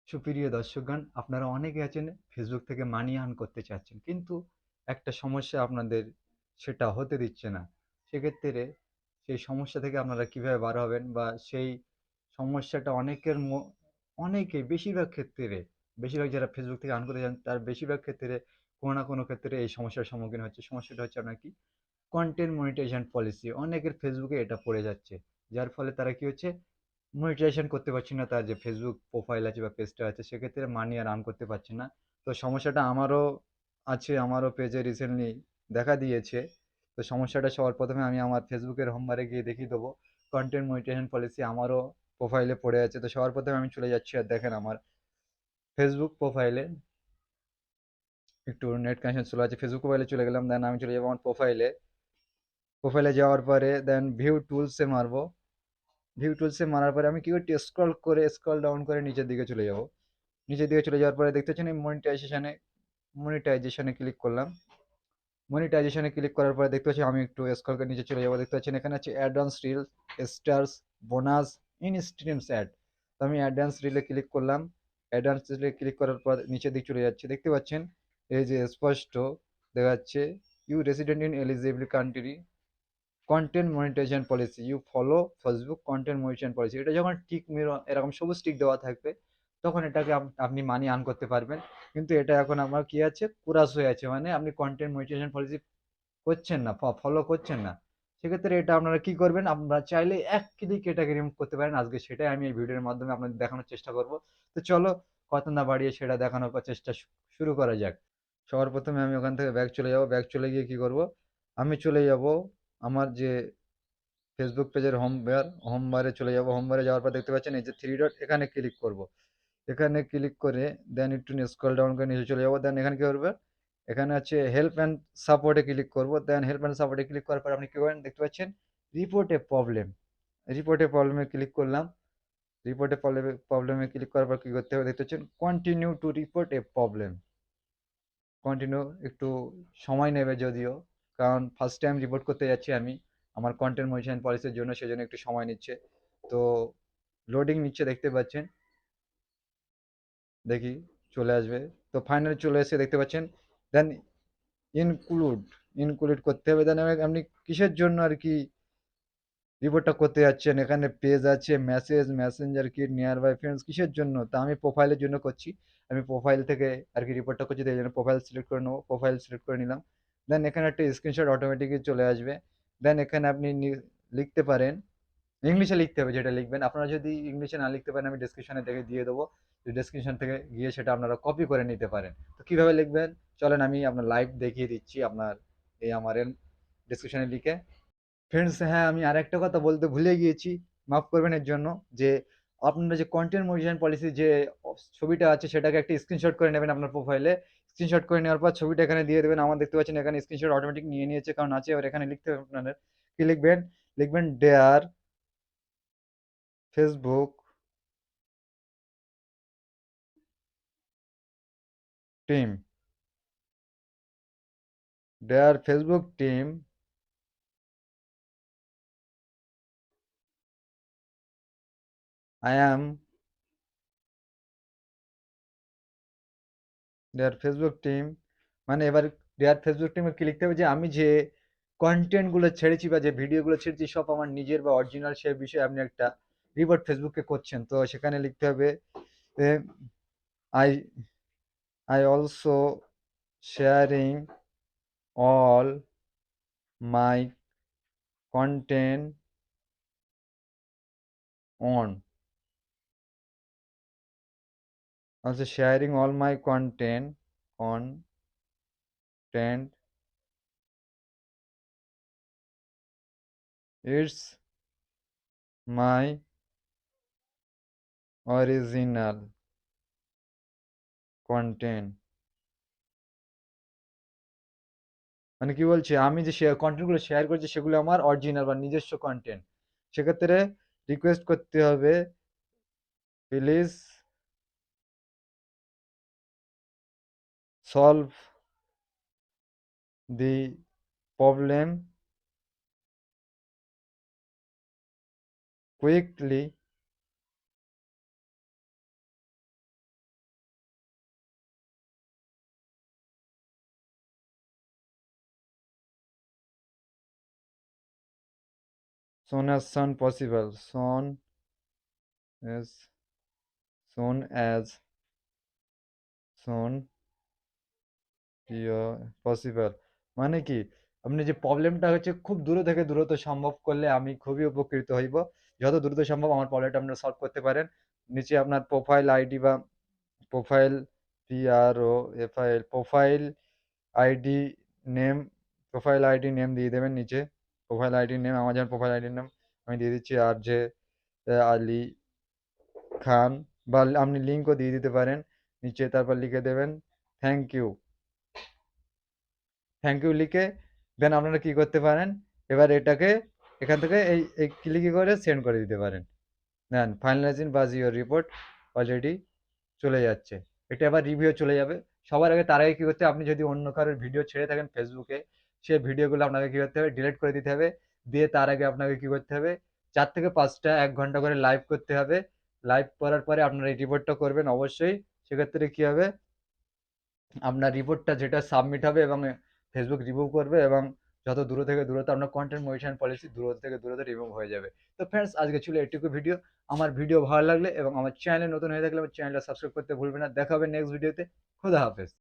সুপ্রিয় দর্শকগণ, আপনারা অনেকে আছেন ফেসবুক থেকে মানি আর্ন করতে চাচ্ছেন, কিন্তু একটা সমস্যা আপনাদের সেটা হতে দিচ্ছে না। সেক্ষেত্রে সেই সমস্যা থেকে আপনারা কিভাবে বার হবেন, বা সেই সমস্যাটা অনেকেই বেশিরভাগ যারা ফেসবুক থেকে আর্ন করতে চান তার বেশিরভাগ ক্ষেত্রে কোনো না কোনো ক্ষেত্রে এই সমস্যার সম্মুখীন হচ্ছে। সমস্যাটা হচ্ছে আপনার কি, কন্টেন্ট মনিটাইজেশন পলিসি। অনেকের ফেসবুকে এটা পড়ে যাচ্ছে, যার ফলে তারা কি হচ্ছে, মনিটাইজেশন করতে পারছি না তার যে ফেসবুক প্রোফাইল আছে বা পেজটা আছে, সেক্ষেত্রে মানি আর আর্ন করতে পারছি না। তো সমস্যাটা আমারও আছে, আমারও পেজে রিসেন্টলি দেখা দিয়েছে। তো সমস্যাটা সবার প্রথমে আমি আমার ফেসবুকের হোম বারে গিয়ে দেখিয়ে দেবো। কন্টেন্ট মনিটাইজেশন পলিসি আমারও প্রোফাইলে পড়ে আছে। তো সবার প্রথমে আমি চলে যাচ্ছি, আর দেখেন আমার ফেসবুক প্রোফাইলে একটু নেট কানেকশন স্লো আছে। ফেসবুক প্রোফাইলে চলে গেলাম, দেন আমি চলে যাবো আমার প্রোফাইলে। প্রোফাইলে যাওয়ার পরে দেন ভিউ টুলসে মারবো। ভিউ টুলসে মারার পরে আমি কি করছি, স্ক্রল ডাউন করে নিচের দিকে চলে যাব। নিচের দিকে চলে যাওয়ার পরে দেখতে পাচ্ছেন এই মনিটাইজেশনে ক্লিক করলাম। মনিটাইজেশনে ক্লিক করার পরে দেখতে পাচ্ছি, আমি একটু স্ক্রল করে নিচে চলে যাবো, দেখতে পাচ্ছেন এখানে আছে advance reel, stars, bonus, in streams ad. তো আমি অ্যাডভান্স রিলে ক্লিক করলাম। অ্যাডভান্স রিলে ক্লিক করার পর নিচের দিকে চলে যাচ্ছে, দেখতে পাচ্ছেন এই যে স্পষ্ট দেখা যাচ্ছে, you resident in eligible country, content monetization policy, you follow Facebook content monetization policy. এটা যখন টিক মেরো এরকম সবুজ টিক দেওয়া থাকবে, তখন এটাকে আপনি মানি আর্ন করতে পারবেন। কিন্তু এটা এখন আমার কি আছে, কুরাস হয়ে আছে, মানে আপনি কন্টেন্ট মনিটাইজেশন পলিসি করছেন না, ফলো করছেন না। সেক্ষেত্রে এটা আপনারা কি করবেন, আপনারা চাইলে এক ক্লিক এটাকে রিমুভ করতে পারেন। আজকে সেটাই আমি এই ভিডিওর মাধ্যমে আপনাদের দেখানোর চেষ্টা করব। তো চলো, কথা না বাড়িয়ে সেটা দেখানোর পর চেষ্টা শুরু করা যাক। সবার প্রথমে আমি ওখান থেকে ব্যাক চলে যাব। ব্যাক চলে গিয়ে কি করব, আমি চলে যাব আমার যে ফেসবুক পেজের হোম বারে চলে যাব। হোম বারে যাওয়ার পর দেখতে পাচ্ছেন এই যে থ্রি ডট, এখানে ক্লিক করব। এখানে ক্লিক করে দেন একটু স্ক্রল ডাউন করে নিচে চলে যাব। দেন এখানে কি করবে, এখানে আছে হেল্প অ্যান্ড সাপোর্টে ক্লিক করব। দেন হেল্প অ্যান্ড সাপোর্টে ক্লিক করার পর আপনি কি করেন, দেখতে পাচ্ছেন রিপোর্ট এ প্রবলেম। রিপোর্ট এ প্রবলেমে ক্লিক করলাম। রিপোর্ট এ প্রবলেমে ক্লিক করার পর কি করতে হবে, দেখতে পাচ্ছেন continue to report A problem. Continue একটু সময় নেবে যদিও, কারণ ফার্স্ট টাইম রিপোর্ট করতে যাচ্ছি আমি আমার কন্টেন্ট মনিটাইজেশন পলিসির জন্য, সেজন্য একটু সময় নিচ্ছে। তো লোডিং নিচ্ছে দেখতে পাচ্ছেন, দেখি চলে আসবে। তো ফাইনালি চলে এসে দেখতে পাচ্ছেন, দেন ইনক্লুড ইনক্লুড করতে হবে। দেন আপনি কিসের জন্য আর কি রিপোর্টটা করতে যাচ্ছেন, এখানে পেজ আছে, message, Messenger kit, near by friends, কিসের জন্য, তা আমি প্রোফাইলের জন্য করছি। আমি প্রোফাইল থেকে আর কি রিপোর্টটা করছি, তাই জন্য প্রোফাইল সিলেক্ট করে নেবো। প্রোফাইল সিলেক্ট করে নিলাম। দেন এখানে একটা স্ক্রিনশট অটোমেটিকলি চলে আসবে। দেন এখানে আপনি লিখতে পারেন, ইংলিশে লিখতে হবে যেটা লিখবেন। আপনারা যদি ইংলিশে না লিখতে পারেন, আমি ডেসক্রিপশনে থেকে দিয়ে দেবো, ডেসক্রিপশন থেকে গিয়ে সেটা আপনারা কপি করে নিতে পারেন। তো কীভাবে লিখবেন চলেন আমি আপনার লাইভ দেখিয়ে দিচ্ছি, আপনার এই আমার ডেসক্রিপশনে লিখে। ফ্রেন্ডস, হ্যাঁ, আমি আরেকটা কথা বলতে ভুলে গিয়েছি, মাফ করবেন এর জন্য, যে আপনারা যে কন্টেন্ট মনিটাইজেশন পলিসি যে ছবিটা আছে, সেটাকে একটা স্ক্রিনশট করে নেবেন আপনার প্রোফাইলে। স্ক্রিনশট করে নেওয়ার পর ছবিটা এখানে দিয়ে দেবেন। আমার দেখতে পাচ্ছেন এখানে স্ক্রিনশট অটোমেটিক নিয়ে নিয়েছে, কারণ আছে। এবার এখানে লিখতে হবে আপনাদের, কি লিখবেন, লিখবেন dear Facebook team, dear Facebook team, I am dear Facebook team. মানে এবার ডেয়ার ফেসবুক টিমে কি লিখতে হবে, যে আমি যে কন্টেন্ট গুলো ছেড়েছি বা যে ভিডিও গুলো ছেড়েছি সব আমার নিজের বা অরিজিনাল, সে বিষয়ে আপনি একটা রিপোর্ট ফেসবুককে করছেন। তো সেখানে লিখতে হবে I I also sharing all my content on, also sharing all my content, it's my original content. মানে কি বলছি, আমি যে কন্টেন্ট গুলো শেয়ার করছি সেগুলো আমার অরিজিনাল বা নিজস্ব কন্টেন্ট। সেক্ষেত্রে রিকোয়েস্ট করতে হবে, please solve the problem quickly soon as soon possible, as soon as soon possible মানে কি আপনি যে প্রবলেমটা হচ্ছে খুব দূর থেকে দ্রুত সম্ভব করলে আমি খুবই উপকৃত হইব। যত দ্রুত সম্ভব আমার প্রবলেমটা আপনারা সলভ করতে পারেন। নিচে আপনার প্রোফাইল আইডি বা profile PROFILE profile ID name profile ID name দিয়ে দেবেন নিচে। প্রোফাইল আইডি নেম আমার যেমন প্রোফাইল আইডি নেম আমি দিয়ে দিচ্ছি RJ আলী খান, বা আপনি লিঙ্কও দিয়ে দিতে পারেন নিচে। তারপর লিখে দেবেন থ্যাংক ইউ। থ্যাংক ইউ লিখে দেন আপনারা কি করতে পারেন, এবার এটাকে এখান থেকে এই ক্লিক করে সেন্ড করে দিতে পারেন। দেন ফাইনালাইজিং বাজ ইউর রিপোর্ট অলরেডি চলে যাচ্ছে। এটা আবার রিভিউ চলে যাবে। সবার আগে তার আগে কি করতে হবে, আপনি যদি অন্য কারোর ভিডিও ছেড়ে থাকেন ফেসবুকে, সেই ভিডিওগুলো আপনাকে কি করতে হবে, ডিলিট করে দিতে হবে। দিয়ে তার আগে আপনাকে কি করতে হবে, 4 থেকে 5টা 1 ঘন্টা করে লাইভ করতে হবে। লাইভ করার পরে আপনারা এই রিপোর্টটা করবেন অবশ্যই। সেক্ষেত্রে কি হবে, আপনার রিপোর্টটা যেটা সাবমিট হবে এবং ফেসবুক রিভিউ করবে, এবং যত দূর থেকে দূরত্ব আপনার কন্টেন্ট মনিটাইজেশন পলিসি দূর থেকে দূরত্ব রিমুভ হয়ে যাবে। তো ফ্রেন্ডস আজকে ছিল এটুকু ভিডিও। আমার ভিডিও ভালো লাগলে এবং আমার চ্যানেলে নতুন হয়ে থাকলে আমার চ্যানেলটা সাবস্ক্রাইব করতে ভুলবেন না। দেখা হবে নেক্সট ভিডিওতে। খোদা হাফেজ।